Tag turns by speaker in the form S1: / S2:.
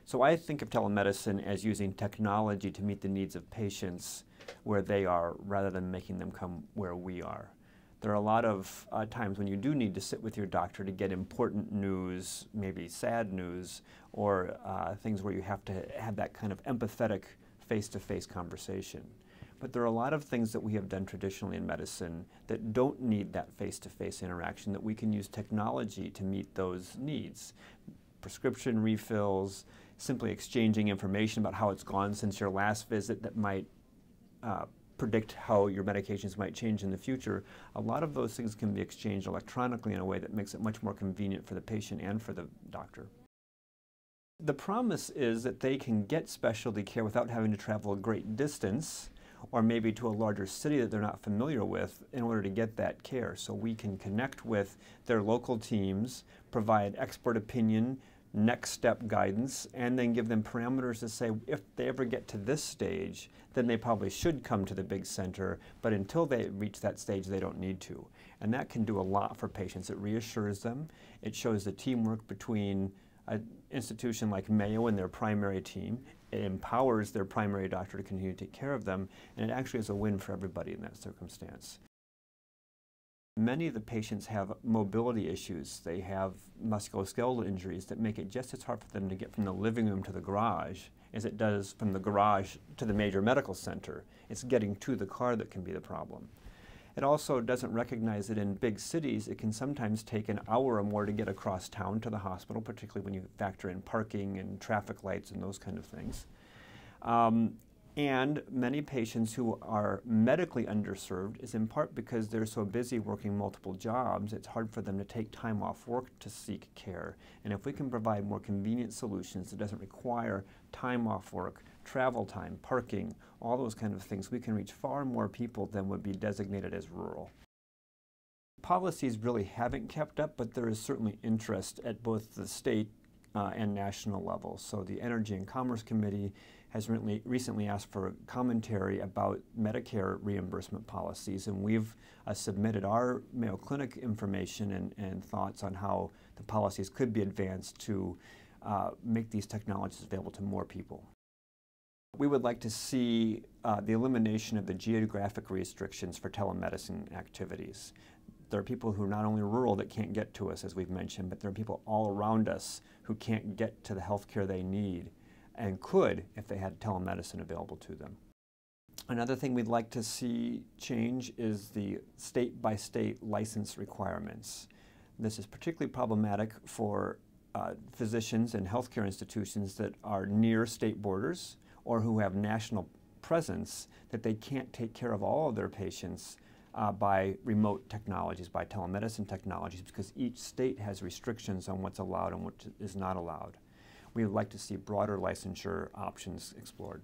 S1: So I think of telemedicine as using technology to meet the needs of patients where they are rather than making them come where we are. There are a lot of times when you do need to sit with your doctor to get important news, maybe sad news, or things where you have to have that kind of empathetic face-to-face conversation. But there are a lot of things that we have done traditionally in medicine that don't need that face-to-face interaction, that we can use technology to meet those needs. Prescription refills, simply exchanging information about how it's gone since your last visit that might predict how your medications might change in the future. A lot of those things can be exchanged electronically in a way that makes it much more convenient for the patient and for the doctor. The promise is that they can get specialty care without having to travel a great distance or maybe to a larger city that they're not familiar with in order to get that care. So we can connect with their local teams, provide expert opinion, next step guidance, and then give them parameters to say if they ever get to this stage, then they probably should come to the big center, but until they reach that stage, they don't need to. And that can do a lot for patients. It reassures them. It shows the teamwork between an institution like Mayo and their primary team. It empowers their primary doctor to continue to take care of them, and it actually is a win for everybody in that circumstance. Many of the patients have mobility issues. They have musculoskeletal injuries that make it just as hard for them to get from the living room to the garage as it does from the garage to the major medical center. It's getting to the car that can be the problem. It also doesn't recognize that in big cities, it can sometimes take an hour or more to get across town to the hospital, particularly when you factor in parking and traffic lights and those kind of things. And many patients who are medically underserved is in part because they're so busy working multiple jobs, it's hard for them to take time off work to seek care. And if we can provide more convenient solutions that doesn't require time off work, travel time, parking, all those kind of things, we can reach far more people than would be designated as rural. Policies really haven't kept up, but there is certainly interest at both the state and national levels. So the Energy and Commerce Committee has recently asked for commentary about Medicare reimbursement policies, and we've submitted our Mayo Clinic information and thoughts on how the policies could be advanced to make these technologies available to more people. We would like to see the elimination of the geographic restrictions for telemedicine activities. There are people who are not only rural that can't get to us, as we've mentioned, but there are people all around us who can't get to the health care they need and could if they had telemedicine available to them. Another thing we'd like to see change is the state-by-state license requirements. This is particularly problematic for physicians and healthcare institutions that are near state borders or who have national presence, that they can't take care of all of their patients by remote technologies, by telemedicine technologies, because each state has restrictions on what's allowed and what is not allowed. We would like to see broader licensure options explored.